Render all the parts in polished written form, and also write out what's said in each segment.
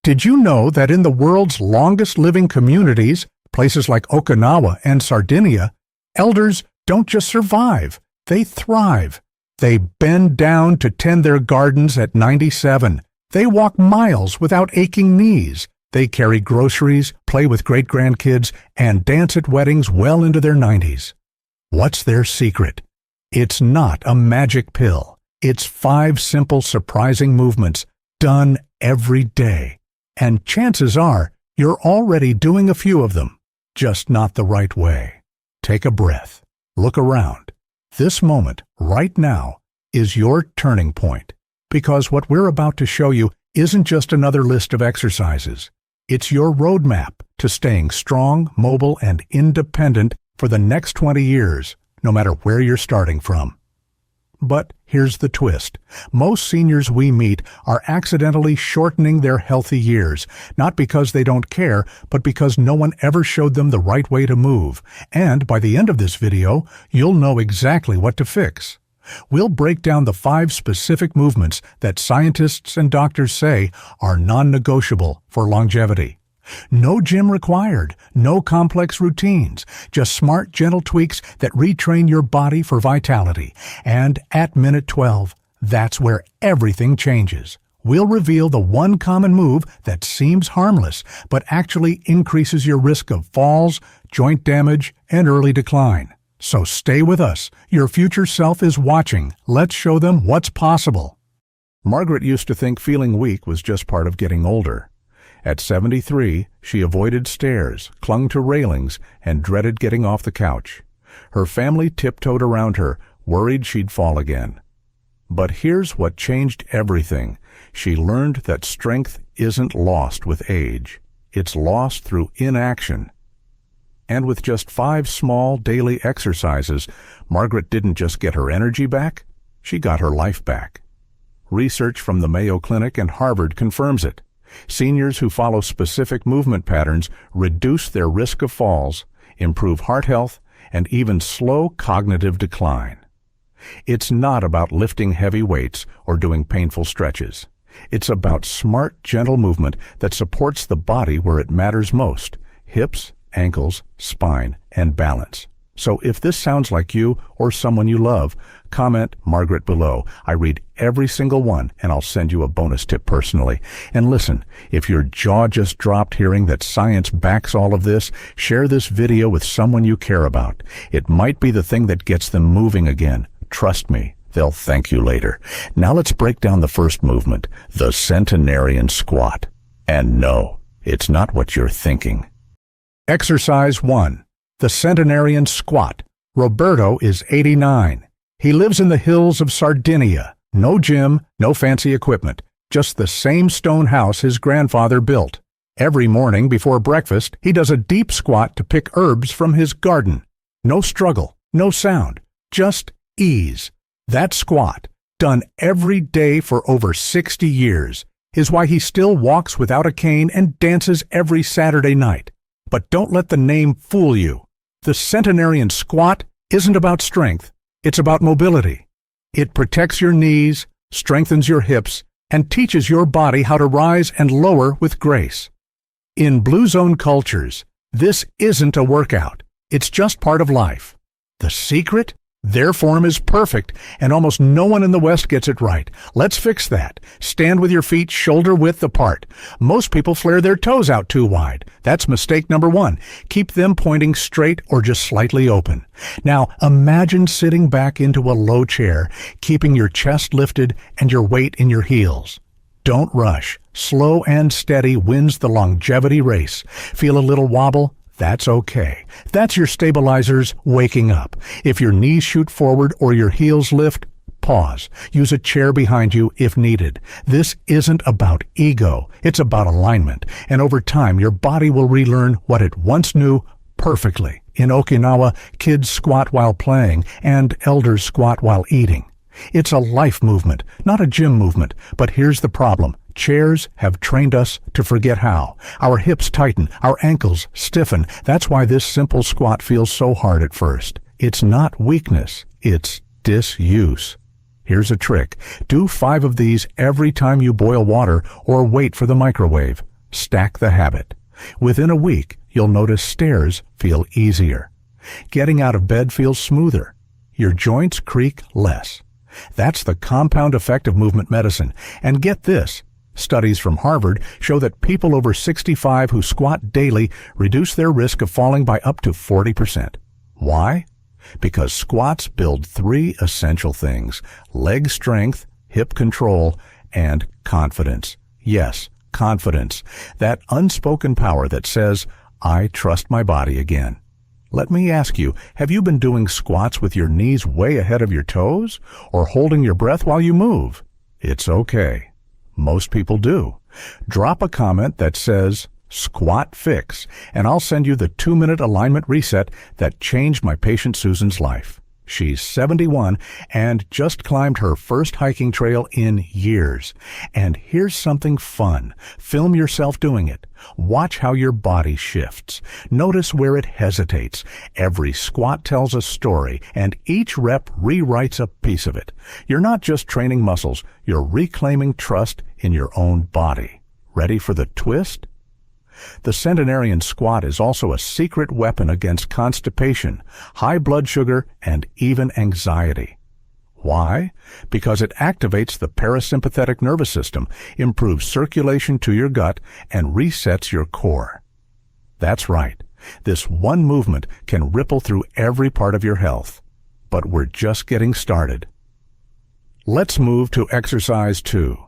Did you know that in the world's longest living communities, places like Okinawa and Sardinia, elders don't just survive, they thrive. They bend down to tend their gardens at 97. They walk miles without aching knees. They carry groceries, play with great-grandkids, and dance at weddings well into their 90s. What's their secret? It's not a magic pill. It's 5 simple, surprising movements done every day. And chances are, you're already doing a few of them, just not the right way. Take a breath. Look around. This moment, right now, is your turning point. Because what we're about to show you isn't just another list of exercises. It's your roadmap to staying strong, mobile, and independent for the next 20 years, no matter where you're starting from. But here's the twist. Most seniors we meet are accidentally shortening their healthy years, not because they don't care, but because no one ever showed them the right way to move. And by the end of this video, you'll know exactly what to fix. We'll break down the 5 specific movements that scientists and doctors say are non-negotiable for longevity. No gym required, no complex routines, just smart, gentle tweaks that retrain your body for vitality. And at minute 12, that's where everything changes. We'll reveal the one common move that seems harmless, but actually increases your risk of falls, joint damage, and early decline. So stay with us. Your future self is watching. Let's show them what's possible. Margaret used to think feeling weak was just part of getting older. At 73, she avoided stairs, clung to railings, and dreaded getting off the couch. Her family tiptoed around her, worried she'd fall again. But here's what changed everything. She learned that strength isn't lost with age. It's lost through inaction. And with just 5 small daily exercises, Margaret didn't just get her energy back, she got her life back. Research from the Mayo Clinic and Harvard confirms it. Seniors who follow specific movement patterns reduce their risk of falls, improve heart health, and even slow cognitive decline. It's not about lifting heavy weights or doing painful stretches. It's about smart, gentle movement that supports the body where it matters most: hips, ankles, spine, and balance. So if this sounds like you or someone you love, comment Margaret below. I read every single one, and I'll send you a bonus tip personally. And listen, if your jaw just dropped hearing that science backs all of this, share this video with someone you care about. It might be the thing that gets them moving again. Trust me, they'll thank you later. Now let's break down the first movement, the centenarian squat. And no, it's not what you're thinking. Exercise 1. The centenarian squat. Roberto is 89. He lives in the hills of Sardinia. No gym, no fancy equipment, just the same stone house his grandfather built. Every morning before breakfast, he does a deep squat to pick herbs from his garden. No struggle, no sound, just ease. That squat, done every day for over 60 years, is why he still walks without a cane and dances every Saturday night. But don't let the name fool you. The centenarian squat isn't about strength, it's about mobility. It protects your knees, strengthens your hips, and teaches your body how to rise and lower with grace. In Blue Zone cultures, this isn't a workout, it's just part of life. The secret? Their form is perfect, and almost no one in the West gets it right. Let's fix that. Stand with your feet shoulder width apart. Most people flare their toes out too wide. That's mistake number 1. Keep them pointing straight or just slightly open. Now, imagine sitting back into a low chair, keeping your chest lifted and your weight in your heels. Don't rush. Slow and steady wins the longevity race. Feel a little wobble? That's okay. That's your stabilizers waking up. If your knees shoot forward or your heels lift, pause. Use a chair behind you if needed. This isn't about ego. It's about alignment. And over time, your body will relearn what it once knew perfectly. In Okinawa, kids squat while playing and elders squat while eating. It's a life movement, not a gym movement. But here's the problem. Chairs have trained us to forget how. Our hips tighten, our ankles stiffen. That's why this simple squat feels so hard at first. It's not weakness, it's disuse. Here's a trick. Do 5 of these every time you boil water or wait for the microwave. Stack the habit. Within a week, you'll notice stairs feel easier. Getting out of bed feels smoother. Your joints creak less. That's the compound effect of movement medicine. And get this, studies from Harvard show that people over 65 who squat daily reduce their risk of falling by up to 40%. Why? Because squats build 3 essential things: leg strength, hip control, and confidence. Yes, confidence. That unspoken power that says, I trust my body again. Let me ask you, have you been doing squats with your knees way ahead of your toes, or holding your breath while you move? It's okay. Most people do. Drop a comment that says, Squat Fix, and I'll send you the 2-minute alignment reset that changed my patient Susan's life. She's 71 and just climbed her first hiking trail in years. And here's something fun. Film yourself doing it. Watch how your body shifts. Notice where it hesitates. Every squat tells a story, and each rep rewrites a piece of it. You're not just training muscles, you're reclaiming trust in your own body. Ready for the twist? The centenarian squat is also a secret weapon against constipation, high blood sugar, and even anxiety. Why? Because it activates the parasympathetic nervous system, improves circulation to your gut, and resets your core. That's right. This one movement can ripple through every part of your health. But we're just getting started. Let's move to exercise 2.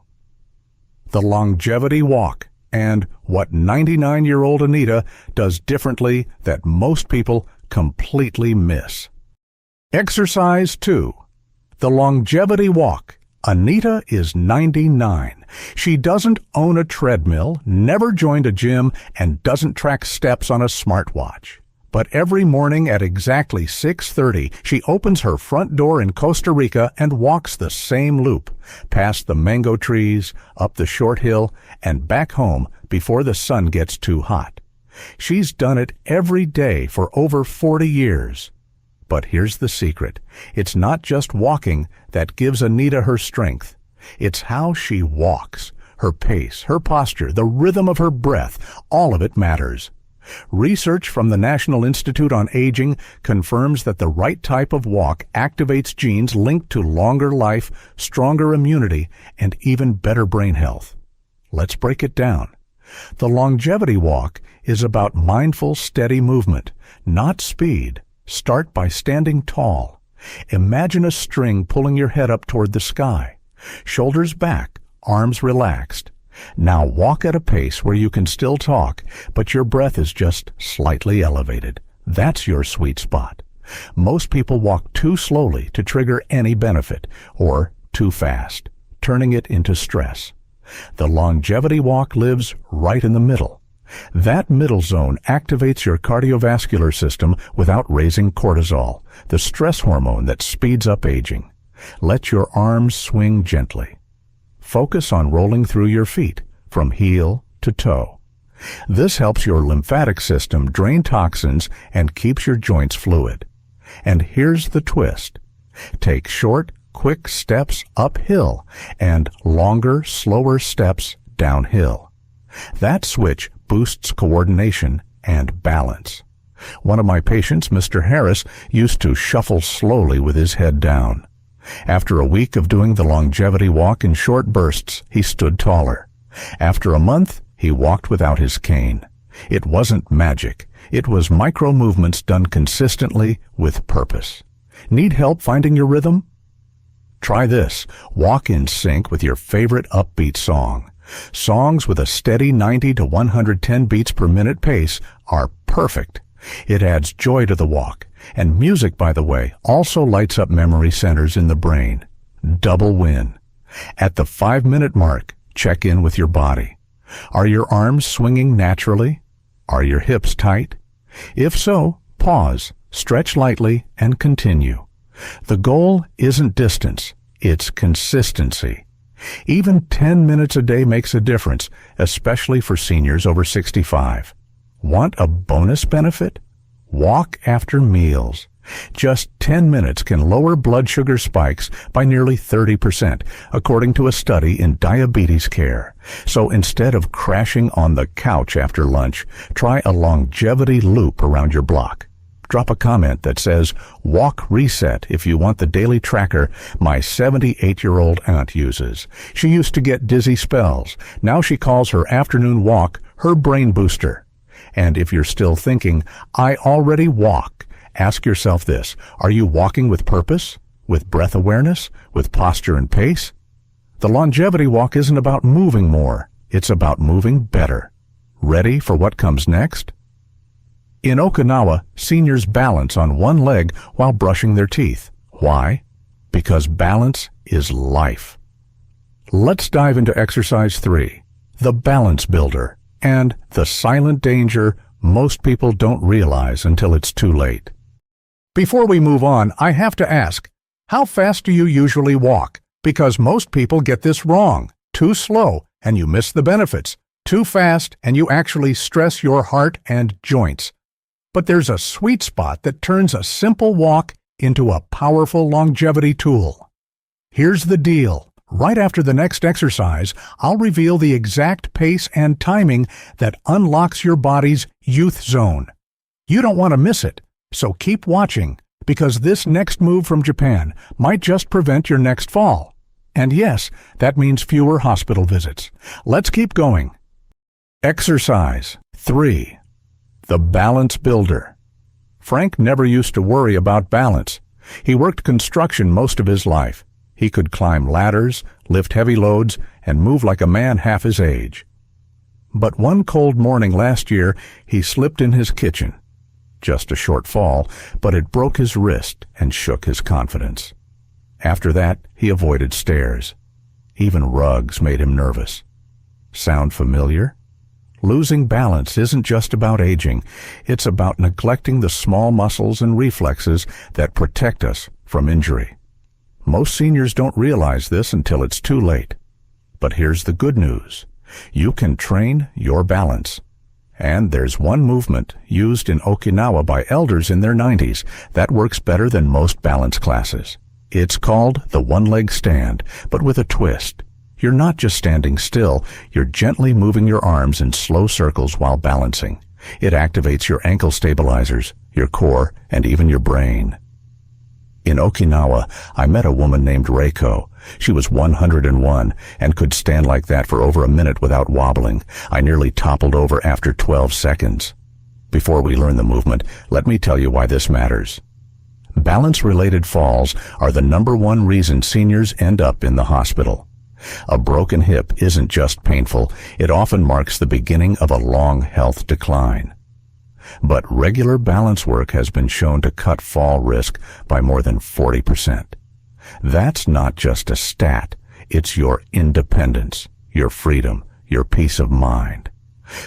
The longevity walk, and what 99-year-old Anita does differently that most people completely miss. Exercise 2. The longevity walk. Anita is 99. She doesn't own a treadmill, never joined a gym, and doesn't track steps on a smartwatch. But every morning at exactly 6:30, she opens her front door in Costa Rica and walks the same loop, past the mango trees, up the short hill, and back home before the sun gets too hot. She's done it every day for over 40 years. But here's the secret. It's not just walking that gives Anita her strength. It's how she walks, her pace, her posture, the rhythm of her breath. All of it matters. Research from the National Institute on Aging confirms that the right type of walk activates genes linked to longer life, stronger immunity, and even better brain health. Let's break it down. The longevity walk is about mindful, steady movement, not speed. Start by standing tall. Imagine a string pulling your head up toward the sky. Shoulders back, arms relaxed. Now walk at a pace where you can still talk, but your breath is just slightly elevated. That's your sweet spot. Most people walk too slowly to trigger any benefit, or too fast, turning it into stress. The longevity walk lives right in the middle. That middle zone activates your cardiovascular system without raising cortisol, the stress hormone that speeds up aging. Let your arms swing gently. Focus on rolling through your feet, from heel to toe. This helps your lymphatic system drain toxins and keeps your joints fluid. And here's the twist. Take short, quick steps uphill and longer, slower steps downhill. That switch boosts coordination and balance. One of my patients, Mr. Harris, used to shuffle slowly with his head down. After a week of doing the longevity walk in short bursts, he stood taller. After a month, he walked without his cane. It wasn't magic. It was micro movements done consistently with purpose. Need help finding your rhythm? Try this. Walk in sync with your favorite upbeat song. Songs with a steady 90 to 110 beats per minute pace are perfect. It adds joy to the walk. And music, by the way, also lights up memory centers in the brain. Double win. At the 5-minute mark, check in with your body. Are your arms swinging naturally? Are your hips tight? If so, pause, stretch lightly, and continue. The goal isn't distance, it's consistency. Even 10 minutes a day makes a difference, especially for seniors over 65. Want a bonus benefit? Walk after meals. Just 10 minutes can lower blood sugar spikes by nearly 30%, according to a study in diabetes care. So instead of crashing on the couch after lunch, try a longevity loop around your block. Drop a comment that says, "Walk Reset," if you want the daily tracker my 78-year-old aunt uses. She used to get dizzy spells. Now she calls her afternoon walk her brain booster. And if you're still thinking, "I already walk," ask yourself this: are you walking with purpose, with breath awareness, with posture and pace? The longevity walk isn't about moving more, it's about moving better. Ready for what comes next? In Okinawa, seniors balance on one leg while brushing their teeth. Why? Because balance is life. Let's dive into exercise 3, the balance builder, and the silent danger most people don't realize until it's too late. Before we move on, I have to ask, how fast do you usually walk? Because most people get this wrong. Too slow, and you miss the benefits. Too fast, and you actually stress your heart and joints. But there's a sweet spot that turns a simple walk into a powerful longevity tool. Here's the deal. Right after the next exercise, I'll reveal the exact pace and timing that unlocks your body's youth zone. You don't want to miss it. So keep watching, because this next move from Japan might just prevent your next fall. And yes, that means fewer hospital visits. Let's keep going. Exercise 3. The balance builder. Frank never used to worry about balance. He worked construction most of his life. He could climb ladders, lift heavy loads, and move like a man half his age. But one cold morning last year, he slipped in his kitchen. Just a short fall, but it broke his wrist and shook his confidence. After that, he avoided stairs. Even rugs made him nervous. Sound familiar? Losing balance isn't just about aging. It's about neglecting the small muscles and reflexes that protect us from injury. Most seniors don't realize this until it's too late. But here's the good news. You can train your balance. And there's one movement used in Okinawa by elders in their 90s that works better than most balance classes. It's called the one-leg stand, but with a twist. You're not just standing still, you're gently moving your arms in slow circles while balancing. It activates your ankle stabilizers, your core, and even your brain. In Okinawa, I met a woman named Reiko. She was 101 and could stand like that for over a minute without wobbling. I nearly toppled over after 12 seconds. Before we learn the movement, let me tell you why this matters. Balance-related falls are the #1 reason seniors end up in the hospital. A broken hip isn't just painful, it often marks the beginning of a long health decline. But regular balance work has been shown to cut fall risk by more than 40%. That's not just a stat, it's your independence, your freedom, your peace of mind.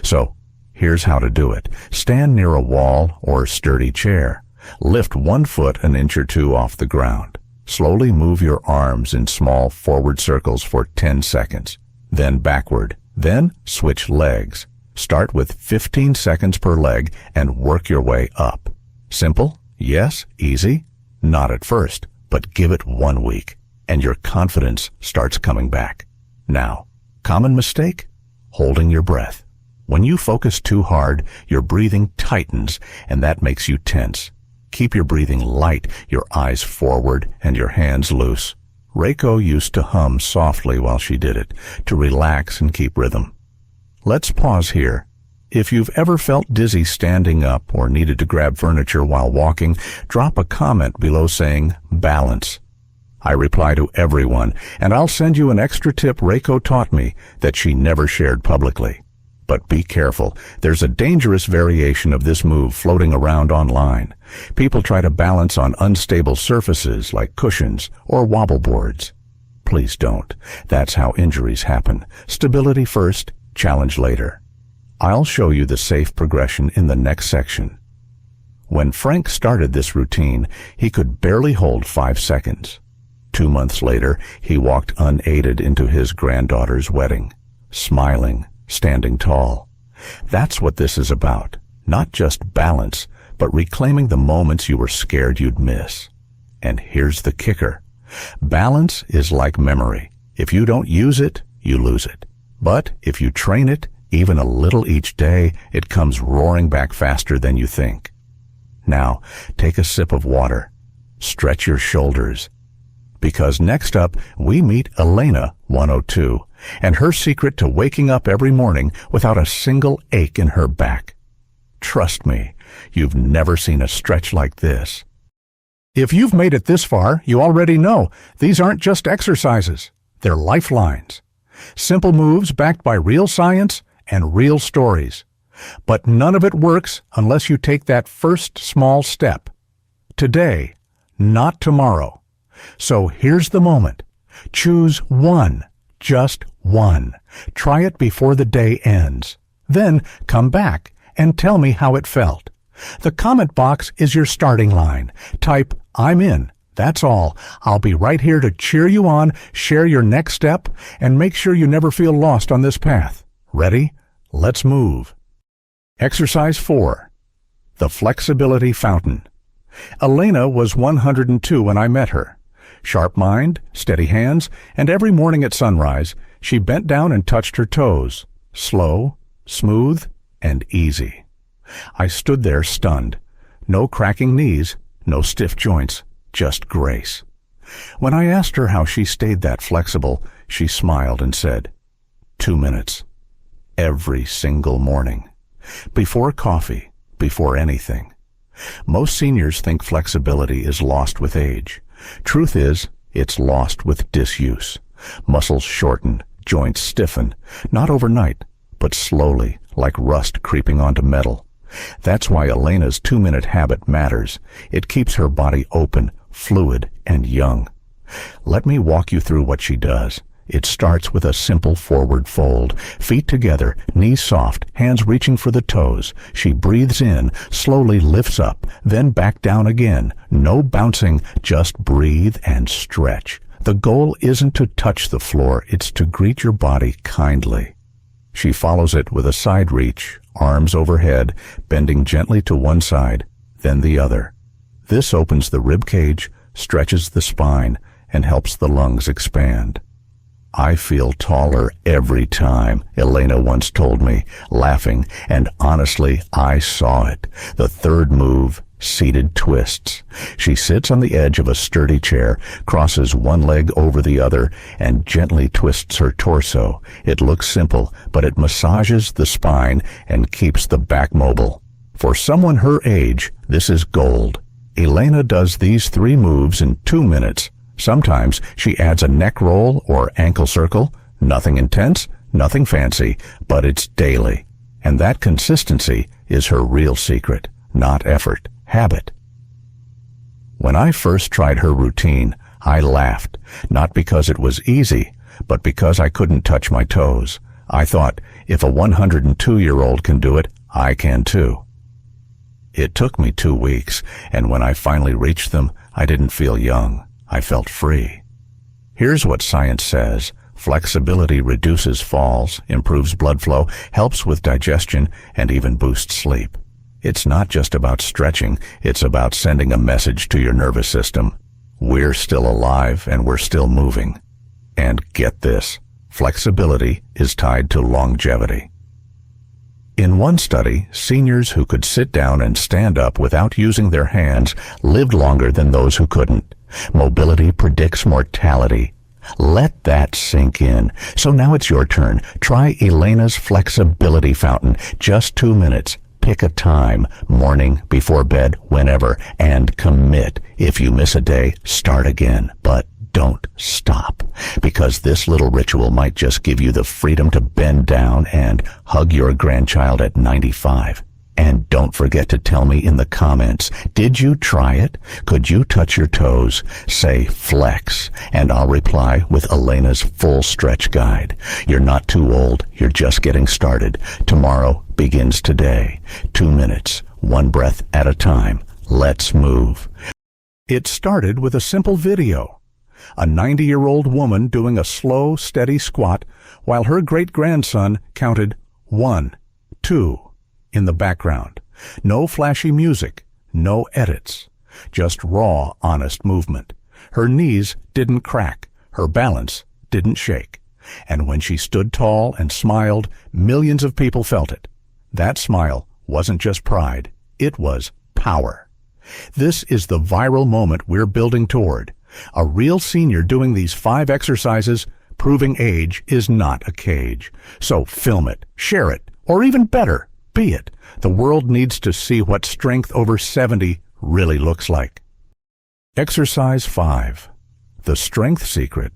So, here's how to do it. Stand near a wall or sturdy chair. Lift 1 foot an inch or 2 off the ground. Slowly move your arms in small forward circles for 10 seconds. Then backward. Then switch legs. Start with 15 seconds per leg and work your way up. Simple? Yes. Easy? Not at first, but give it 1 week, and your confidence starts coming back. Now, common mistake? Holding your breath. When you focus too hard, your breathing tightens, and that makes you tense. Keep your breathing light, your eyes forward, and your hands loose. Reiko used to hum softly while she did it, to relax and keep rhythm. Let's pause here. If you've ever felt dizzy standing up or needed to grab furniture while walking, drop a comment below saying, "Balance." I reply to everyone, and I'll send you an extra tip Reiko taught me that she never shared publicly. But be careful. There's a dangerous variation of this move floating around online. People try to balance on unstable surfaces like cushions or wobble boards. Please don't. That's how injuries happen. Stability first, challenge later. I'll show you the safe progression in the next section. When Frank started this routine, he could barely hold 5 seconds. 2 months later, he walked unaided into his granddaughter's wedding, smiling, standing tall. That's what this is about. Not just balance, but reclaiming the moments you were scared you'd miss. And here's the kicker. Balance is like memory. If you don't use it, you lose it. But if you train it, even a little each day, it comes roaring back faster than you think. Now, take a sip of water. Stretch your shoulders. Because next up, we meet Elena, 102, and her secret to waking up every morning without a single ache in her back. Trust me, you've never seen a stretch like this. If you've made it this far, you already know these aren't just exercises. They're lifelines. Simple moves backed by real science and real stories. But none of it works unless you take that first small step. Today, not tomorrow. So here's the moment. Choose one, just one. Try it before the day ends. Then come back and tell me how it felt. The comment box is your starting line. Type, "I'm in." That's all. I'll be right here to cheer you on, share your next step, and make sure you never feel lost on this path. Ready? Let's move. Exercise 4. The Flexibility Fountain. Elena was 102 when I met her. Sharp mind, steady hands, and every morning at sunrise, she bent down and touched her toes. Slow, smooth, and easy. I stood there stunned. No cracking knees, no stiff joints, just grace. When I asked her how she stayed that flexible, she smiled and said, 2 minutes. Every single morning. Before coffee, before anything. Most seniors think flexibility is lost with age. Truth is, it's lost with disuse. Muscles shorten, joints stiffen, not overnight, but slowly, like rust creeping onto metal. That's why Elena's 2-minute habit matters. It keeps her body open, fluid, and young. Let me walk you through what she does. It starts with a simple forward fold. Feet together, knees soft, hands reaching for the toes. She breathes in, slowly lifts up, then back down again. No bouncing, just breathe and stretch. The goal isn't to touch the floor, it's to greet your body kindly. She follows it with a side reach, arms overhead, bending gently to one side, then the other. This opens the rib cage, stretches the spine, and helps the lungs expand. I feel taller every time, Elena once told me, laughing, and honestly, I saw it. The third move, seated twists. She sits on the edge of a sturdy chair, crosses one leg over the other, and gently twists her torso. It looks simple, but it massages the spine and keeps the back mobile. For someone her age, this is gold. Elena does these 3 moves in 2 minutes. Sometimes she adds a neck roll or ankle circle. Nothing intense, nothing fancy, but it's daily. And that consistency is her real secret, not effort, habit. When I first tried her routine, I laughed, not because it was easy, but because I couldn't touch my toes. I thought, if a 102-year-old can do it, I can too. It took me 2 weeks, and when I finally reached them, I didn't feel young. I felt free. Here's what science says. Flexibility reduces falls, improves blood flow, helps with digestion, and even boosts sleep. It's not just about stretching, it's about sending a message to your nervous system. We're still alive and we're still moving. And get this, flexibility is tied to longevity. In one study, seniors who could sit down and stand up without using their hands lived longer than those who couldn't. Mobility predicts mortality. Let that sink in. So now it's your turn. Try Elena's Flexibility Fountain. Just 2 minutes. Pick a time, morning, before bed, whenever, and commit. If you miss a day, start again. But don't stop, because this little ritual might just give you the freedom to bend down and hug your grandchild at 95. And don't forget to tell me in the comments, did you try it? Could you touch your toes? Say flex, and I'll reply with Elena's full stretch guide. You're not too old, you're just getting started. Tomorrow begins today. 2 minutes, 1 breath at a time. Let's move. It started with a simple video. A 90-year-old woman doing a slow, steady squat while her great-grandson counted 1, 2 in the background. No flashy music, No edits. Just raw, honest movement. Her knees didn't crack. Her balance didn't shake. And when she stood tall and smiled, millions of people felt it. That smile wasn't just pride. It was power. This is the viral moment we're building toward. A real senior doing these 5 exercises, proving age is not a cage. So film it, share it, or even better, be it. The world needs to see what strength over 70 really looks like. Exercise 5. The Strength Secret.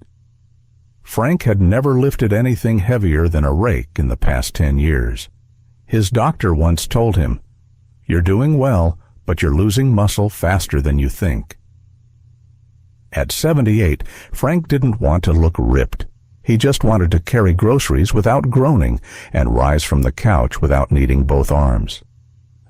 Frank had never lifted anything heavier than a rake in the past 10 years. His doctor once told him, "You're doing well, but you're losing muscle faster than you think." At 78, Frank didn't want to look ripped. He just wanted to carry groceries without groaning and rise from the couch without needing both arms.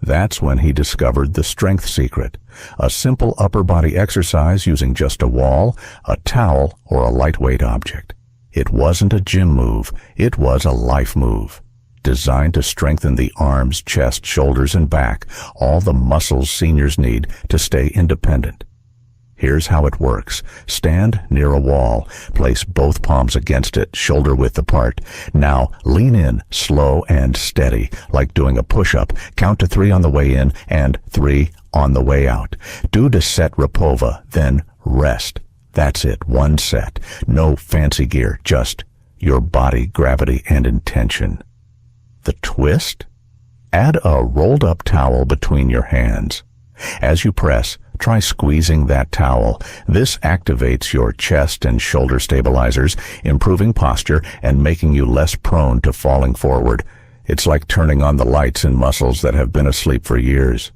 That's when he discovered the Strength Secret, a simple upper body exercise using just a wall, a towel, or a lightweight object. It wasn't a gym move, it was a life move, designed to strengthen the arms, chest, shoulders, and back, all the muscles seniors need to stay independent. Here's how it works. Stand near a wall. Place both palms against it, shoulder width apart. Now lean in, slow and steady, like doing a push-up. Count to 3 on the way in and 3 on the way out. Do to set Rapova, then rest. That's it, 1 set. No fancy gear, just your body, gravity, and intention. The twist? Add a rolled-up towel between your hands. As you press, try squeezing that towel. This activates your chest and shoulder stabilizers, improving posture and making you less prone to falling forward. It's like turning on the lights in muscles that have been asleep for years.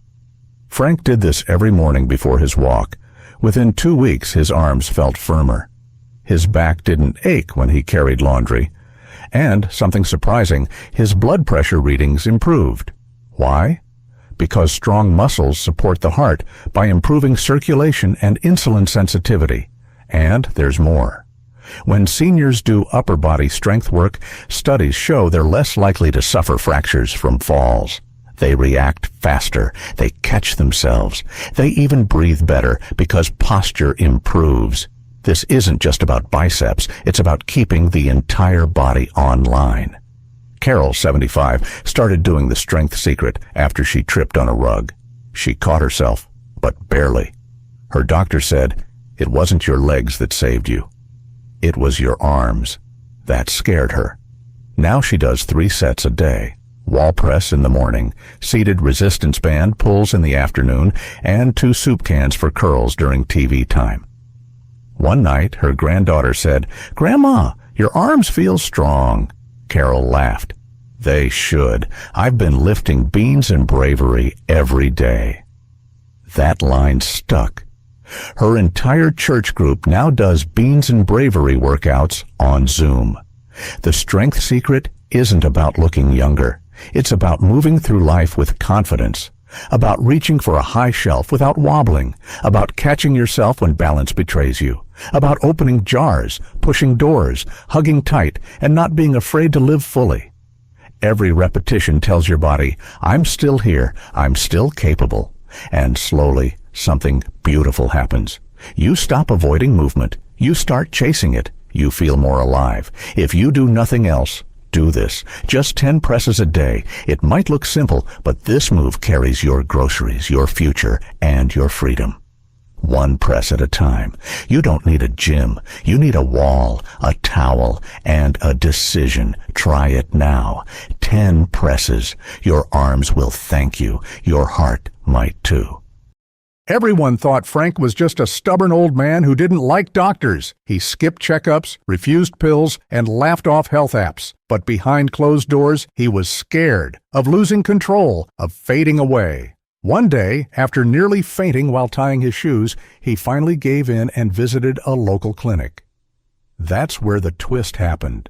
Frank did this every morning before his walk. Within 2 weeks, his arms felt firmer. His back didn't ache when he carried laundry. And, something surprising, his blood pressure readings improved. Why? Because strong muscles support the heart by improving circulation and insulin sensitivity. And there's more. When seniors do upper body strength work, studies show they're less likely to suffer fractures from falls. They react faster. They catch themselves. They even breathe better because posture improves. This isn't just about biceps. It's about keeping the entire body online. Carol, 75, started doing the Strength Secret after she tripped on a rug. She caught herself, but barely. Her doctor said, "It wasn't your legs that saved you. It was your arms." That scared her. Now she does 3 sets a day. Wall press in the morning, seated resistance band pulls in the afternoon, and 2 soup cans for curls during TV time. One night, her granddaughter said, "Grandma, your arms feel strong." Carol laughed. "They should. I've been lifting beans and bravery every day." That line stuck. Her entire church group now does beans and bravery workouts on Zoom. The Strength Secret isn't about looking younger. It's about moving through life with confidence, about reaching for a high shelf without wobbling, about catching yourself when balance betrays you, about opening jars, pushing doors, hugging tight, and not being afraid to live fully. Every repetition tells your body, "I'm still here, I'm still capable." And slowly, something beautiful happens. You stop avoiding movement. You start chasing it. You feel more alive. If you do nothing else, do this. Just 10 presses a day. It might look simple, but this move carries your groceries, your future, and your freedom. 1 press at a time. You don't need a gym. You need a wall, a towel, and a decision. Try it now. 10 presses. Your arms will thank you. Your heart might too. Everyone thought Frank was just a stubborn old man who didn't like doctors. He skipped checkups, refused pills, and laughed off health apps. But behind closed doors, he was scared of losing control, of fading away. One day, after nearly fainting while tying his shoes, he finally gave in and visited a local clinic. That's where the twist happened.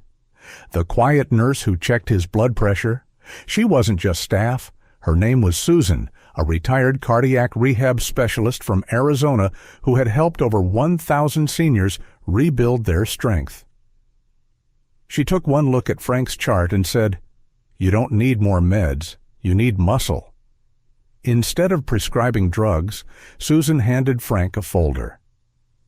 The quiet nurse who checked his blood pressure, she wasn't just staff. Her name was Susan, a retired cardiac rehab specialist from Arizona who had helped over 1,000 seniors rebuild their strength. She took one look at Frank's chart and said, "You don't need more meds. You need muscle." Instead of prescribing drugs, Susan handed Frank a folder.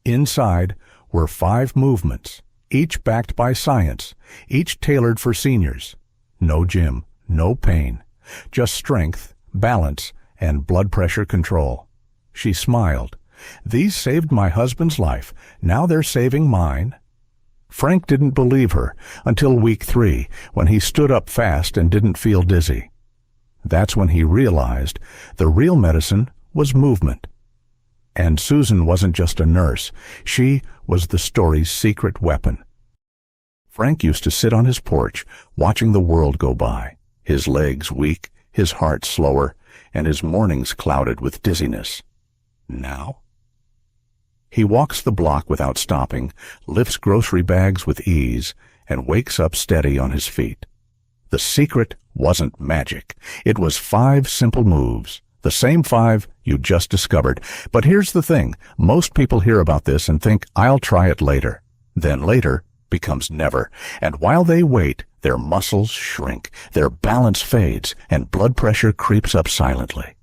Inside were 5 movements, each backed by science, each tailored for seniors. No gym, no pain, just strength, balance, and blood pressure control. She smiled. These saved my husband's life. Now they're saving mine. Frank didn't believe her until week 3, when he stood up fast and didn't feel dizzy. That's when he realized the real medicine was movement. And Susan wasn't just a nurse. She was the story's secret weapon. Frank used to sit on his porch, watching the world go by, his legs weak, his heart slower, and his mornings clouded with dizziness. Now, he walks the block without stopping, lifts grocery bags with ease, and wakes up steady on his feet. The secret wasn't magic. It was 5 simple moves, the same 5 you just discovered. But here's the thing. Most people hear about this and think, I'll try it later. Then later becomes never. And while they wait, their muscles shrink, their balance fades, and blood pressure creeps up silently.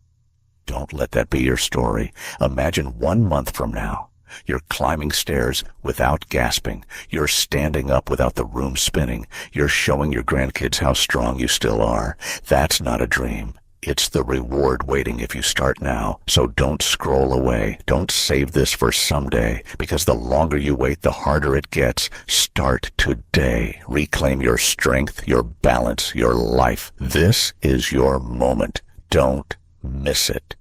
Don't let that be your story. Imagine 1 month from now. You're climbing stairs without gasping. You're standing up without the room spinning. You're showing your grandkids how strong you still are. That's not a dream. It's the reward waiting if you start now. So don't scroll away. Don't save this for someday, because the longer you wait, the harder it gets. Start today. Reclaim your strength, your balance, your life. This is your moment. Don't miss it.